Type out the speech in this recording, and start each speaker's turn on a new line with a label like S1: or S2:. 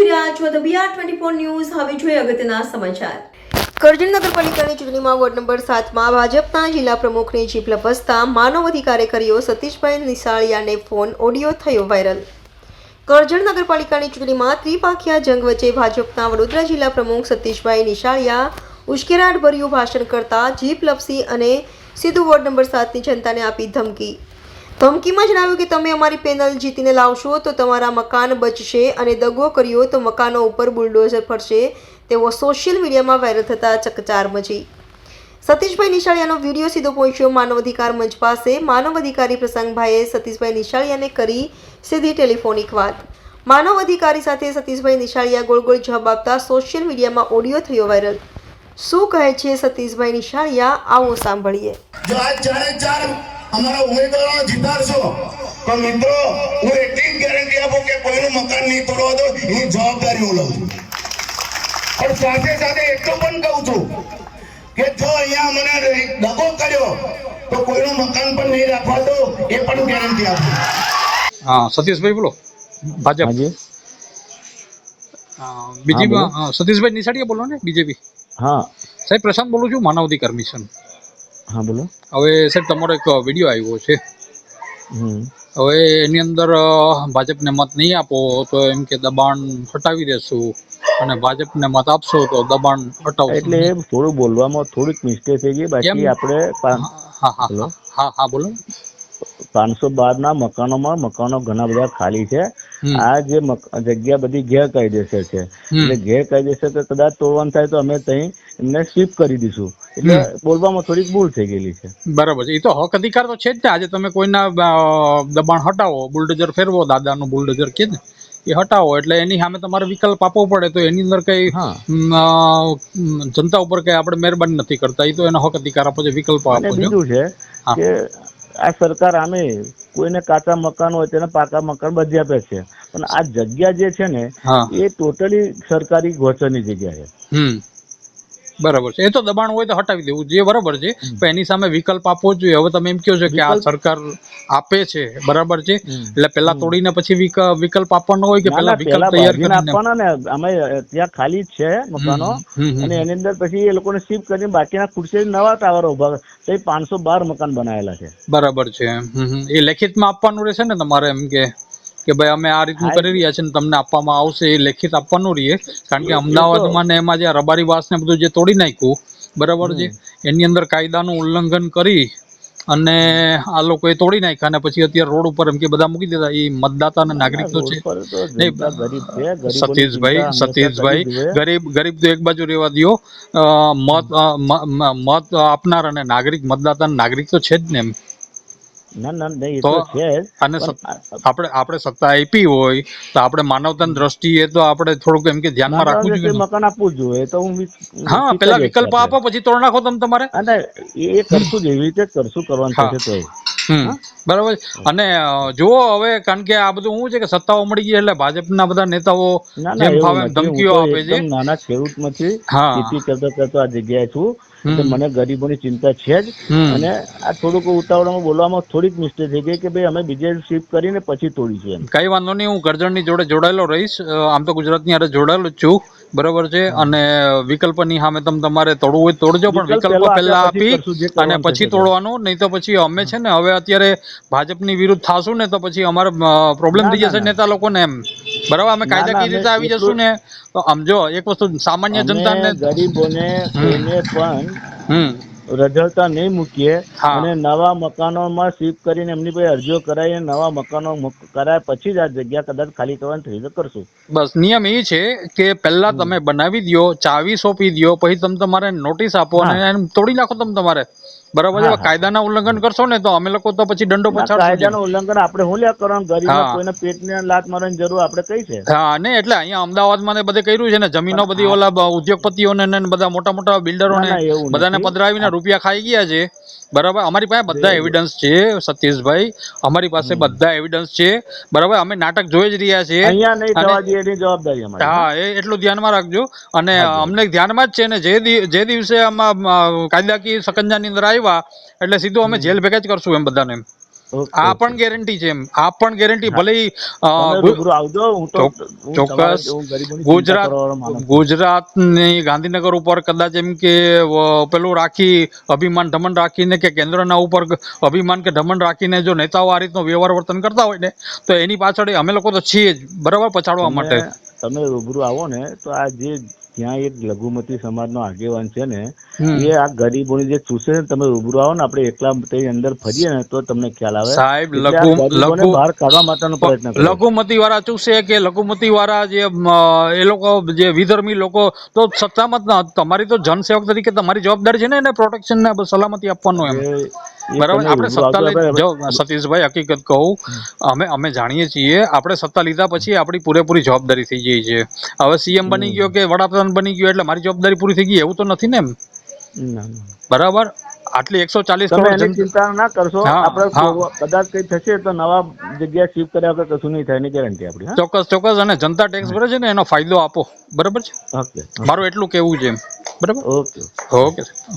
S1: જોઈ રહ્યા છો ધ BR24 ન્યૂઝ. હવે જોઈએ અગત્યના સમાચાર. કરજણ નગરપાલિકાની ચૂંટણીમાં વોર્ડ નંબર 7માં ભાજપના જિલ્લા પ્રમુખની જીભ લપસતા માનવ અધિકારે કર્યો સતીશભાઈ નિશાળિયાને ફોન ઓડિયો થયો વાયરલ. કરજણ નગરપાલિકાની ચૂંટણીમાં ત્રિપાંખિયા જંગ વચ્ચે ભાજપના વડોદરા જિલ્લા પ્રમુખ સતીશભાઈ નિશાળિયા ઉશ્કેરાટભર્યું ભાષણ કરતા જીભ લપસી અને સીધું વોર્ડ નંબર 7ની જનતાને આપી ધમકી. ધમકીમાં જણાવ્યું કે તમે અમારી પેનલ જીતીને લાવશો તો તમારા મકાન બચશે અને દગો કર્યો તો મકાનો ઉપર બુલડોઝર ફરશે તેવો સોશિયલ મીડિયામાં વાયરલ થતા ચકચાર મચી. સતીશભાઈ નિશાળિયાનો વિડીયો સીધો પહોંચ્યો માનવ અધિકાર મંચ પાસે. માનવ અધિકારી પ્રસંગભાઈએ સતીશભાઈ નિશાળિયાને કરી સીધી ટેલિફોનિક વાત. માનવ અધિકારી સાથે સતીશભાઈ નિશાળિયા ગોળ ગોળ જવાબ આપતા સોશિયલ મીડિયામાં ઓડિયો થયો વાયરલ. શું કહે છે સતીશભાઈ નિશાળિયા, આવો સાંભળીએ.
S2: અમારા ઉમેદવારો જીતાડશો તો મિત્રો હું એટલી ગેરંટી આપું કે કોઈનું મકાન નહીં તોડવા દો, એની જવાબદારી હું લઉં છું. પણ સાથે સાથે એટલું પણ કહું છું કે જો અહીંયા મને દગો કર્યો તો કોઈનું મકાન પણ નહીં રાખવા દો, એ પણ ગેરંટી આપું.
S3: હા, સતીશભાઈ બોલો, ભાજપ. બીજી સતીશભાઈ નિશાળિયા બોલો ને, બીજેપી.
S4: હા
S3: સાહેબ, પ્રશાંત બોલું છું, માનવ અધિકાર મિશન.
S4: હા બોલો.
S3: હવે સાહેબ, તમારો એક વિડીયો આવ્યો છે. હવે એની અંદર ભાજપને મત નહીં આપો તો એમ કે દબાણ હટાવી દેશું, અને ભાજપને મત આપશો તો દબાણ હટાવશું.
S4: એટલે થોડું બોલવામાં થોડીક મિસ્ટેક થઈ ગઈ. બાકી આપણે
S3: હા બોલો.
S4: 512 ના મકાનો ઘણા બધા ખાલી છે. આ જે જગ્યા બધી ગેરકાયદેસર છે, એટલે ગેરકાયદેસર કદાચ તોડવાનું થાય તો અમે ત્યાં એમને શિફ્ટ કરી દઈશું. એટલે બોલવામાં થોડીક ભૂલ થઈ ગયેલી છે.
S3: બરાબર છે. એ તો હક અધિકાર તો છે જ. આજે તમે કોઈના દબાણ હટાવો, બુલડોઝર ફેરવો, દાદાનું બુલડોઝર કે ને એ હટાવો, એટલે એની સામે તમારે વિકલ્પ આપવો પડે. તો એની અંદર કઈ જનતા ઉપર કઈ આપણે મહેરબાની નથી કરતા. એ તો એનો હક અધિકાર આપો છે, વિકલ્પ આપો છો.
S4: બીજું છે કે આ સરકાર આમે કોઈને કાચા મકાન હોય તેને પાકા મકાન બધી આપે છે, પણ આ જગ્યા જે છે ને એ ટોટલી સરકારી ગોચરની જગ્યા છે.
S3: બરાબર છે. એ તો દબાણ હોય તો હટાવી દેવું જોઈએ, બરાબર છે, પણ એની સામે વિકલ્પ આપવો જોઈએ. હવે તમે એમ કહો છો કે આ સરકાર આપે છે, બરાબર છે, એટલે પેલા તોડીને પછી વિકલ્પ આપવાનો હોય કે પેલા વિકલ્પ તૈયાર કરીને
S4: આપવાના ને. અમે ત્યાં ખાલી જ છે મકાનો, અને એની અંદર પછી એ લોકોને શિફ્ટ કરીને બાકીના ખુરશી નવા ટાવર ઉભા 512 મકાન બનાવેલા છે.
S3: બરાબર છે. એ લેખિતમાં આપવાનું રહેશે ને તમારે, એમ કે ભાઈ અમે આ રીતનું કરી રહ્યા છે ને તમને આપવામાં આવશે, એ લેખિત આપવાનું રહીએ. કારણ કે અમદાવાદમાં ને એમાં જે રબારી વાસ ને બધું જે તોડી નાખ્યું, બરાબર છે, એની અંદર કાયદાનું ઉલ્લંઘન કરી અને આ લોકોએ તોડી નાખ્યા, અને પછી અત્યારે રોડ ઉપર એમ કે બધા મૂકી દીધા. એ મતદાતા અને નાગરિક તો છે. સતીશભાઈ, ગરીબ તો એક બાજુ રહેવા દો, મત આપનાર અને નાગરિક, મતદાતા નાગરિક તો છે જ ને એમ. અને આપણે સત્તા આપી હોય તો આપણે માનવતાની દ્રષ્ટિએ તો આપણે થોડુંક એમ કે ધ્યાનમાં રાખવું જોઈએ,
S4: મકાન આપવું જોઈએ. તો હું
S3: પેલા વિકલ્પ આપો, પછી તોડ નાખો તમારે.
S4: અને એ કરશું જ, એવી રીતે કરશું, કરવાનું થશે તો.
S3: બરાબર. અને જુઓ હવે, કારણ કે આ બધું શું છે કે સત્તાઓ મળી ગઈ એટલે ભાજપના બધા નેતાઓ જેમ ફાવે ધમકીઓ આપે છે.
S4: નાના ખેડૂતમાંથી ખેતી કરતો આ જગ્યાએ છું, એટલે મને ગરીબોની ચિંતા છે જ. અને આ થોડુંક ઉતાવળમાં બોલવામાં થોડીક મિસ્ટેક થઈ ગઈ કે ભાઈ અમે બીજે શિફ્ટ કરીને પછી તોડીશું એમ.
S3: કઈ વાંધો નહીં, હું કરજણની જોડે જોડાયેલો રહીશ. આમ તો ગુજરાતની હારે જોડાયેલો જ છું, બરાબર છે. અને વિકલ્પની સામે તમારે તોડવું હોય તોડજો, પણ વિકલ્પો પહેલા આપી અને પછી તોડવાનું. નહીં તો પછી અમે છે ને હવે અત્યારે ભાજપની વિરુદ્ધ થાશું ને તો પછી અમારે પ્રોબ્લેમ થઈ જશે નેતા લોકોને એમ. બરાબર, અમે કાયદાકીય રીતે આવી જશું ને તો સમજો એક વસ્તુ, સામાન્ય જનતાને
S4: ગરીબોને કોઈને પણ રજળતા નહીં મૂકીએ, અને નવા મકાનોમાં શિફ્ટ કરીને એમની પાસે અરજીઓ કરાવીને નવા મકાનો કરાય પછી જ આ જગ્યા કદાચ ખાલી કરવાની થઈ કરશું.
S3: બસ નિયમ એ છે કે પહેલા તમે બનાવી દો, ચાવી સોંપી દો, પછી તમે તમારે નોટિસ આપો અને તોડી નાખો તમારે. બરાબર છે. કાયદાના ઉલ્લંઘન કરશો ને તો અમે લોકો તો પછી દંડો પછાડશું.
S4: કાયદાનું ઉલ્લંઘન આપણે હું લ્યા કરવાનું? ગરીબના કોઈને પેટને લાત મારવાની જરૂર આપણે કઈ છે?
S3: હા, ને એટલે અહીંયા અમદાવાદમાં ને બધે કર્યું છે ને, જમીનો બધી ઓલા ઉદ્યોગપતિઓને ને બધા મોટા મોટા બિલ્ડરોને બધાને પધરાવીને રૂપિયા ખાઈ ગયા છે. બરાબર, અમારી પાસે બધા એવિડન્સ છે સતીશભાઈ, અમારી પાસે બધા એવિડન્સ છે. બરાબર, અમે નાટક જોઈ જ રહ્યા છીએ.
S4: અહીંયા નહીં થવા દઈએ એની જવાબદારી અમારી.
S3: હા, એ એટલું ધ્યાનમાં રાખજો. અને અમને ધ્યાનમાં જ છે ને, જે દિવસે આમાં કાયદાકીય સકંજાની અંદર આવ્યા એટલે સીધું અમે જેલ ભેગા જ કરશું એમ બધાને.
S4: ઓકે,
S3: આ
S4: ઓકે.
S3: પણ ગેરંટી છે એમ, આ પણ ગેરંટી ભલે
S4: તમે રૂબરૂ આવજો. હું તો
S3: ચોક્કસ
S4: હું ગરીબોની ચિંતા કરવાવાળો માણસ છું.
S3: ગુજરાતની ગાંધીનગર ઉપર કદાચ એમ કે પેલું રાખી અભિમાન ઢમન રાખીને કે કેન્દ્રના ઉપર અભિમાન કે ઢમન રાખીને જો નેતાઓ આ રીતનો વ્યવહાર વર્તન કરતા હોય ને તો એની પાછળ અમે લોકો તો છીએ જ, બરાબર, પછાડવા માટે.
S4: તમે રૂબરૂ આવો ને તો આ જે ત્યાં એક લઘુમતી સમાજનો આગેવાન છે ને
S3: હમ.
S4: એ આ ગરીબોની જે ચૂસે છે ને, તમે રૂબરૂ આવો ને, આપણે એકલા તે અંદર ફરીએ ને તો તમને ખ્યાલ આવે.
S3: સાહેબ,
S4: એટલે આ ગરીબોને બહાર કાઢવા માટેનો પ્રયત્ન કરે છે.
S3: લઘુમતી વાળા ચૂસે કે લઘુમતી વાળા જે એ લોકો જે વિધર્મી લોકો તો સત્તામાં જ ન, તમારી તો જનસેવક તરીકે તમારી જવાબદારી છે ને એને પ્રોટેક્શન ને સલામતી આપવાનું એમ,
S4: એ
S3: બરાબર.
S4: તમે
S3: આપણે
S4: રૂબરૂ
S3: સત્તા
S4: આવજો.
S3: લઈ જો સતીશભાઈ, હકીકત કહું, અમે જાણીએ છીએ, આપણે સત્તા લીધા પછી આપણી પૂરેપૂરી જવાબદારી થઈ જાય છે. હવે સીએમ બની ગયો કે વડાપ્રધાન બની ગયો એટલે મારી જવાબદારી પૂરી થઈ ગઈ એવું તો નથી ને એમ,
S4: ના, ના.
S3: બરાબર. આટલી 140
S4: તમે
S3: કરોડ
S4: એની ચિંતા ના કરશો.
S3: હા,
S4: આપણે
S3: હા.
S4: કદાચ કઈ થશે તો નવા જગ્યા શિફ્ટ કર્યા વગર કશું નહીં થાય એની ગેરંટી આપણી. હા,
S3: ચોક્કસ. અને જનતા ટેક્સ ભરે છે ને એનો ફાયદો આપો, બરાબર છે,
S4: ઓકે,
S3: મારું એટલું કેવું છે એમ, બરાબર.
S4: ઓકે.
S3: ઓકે.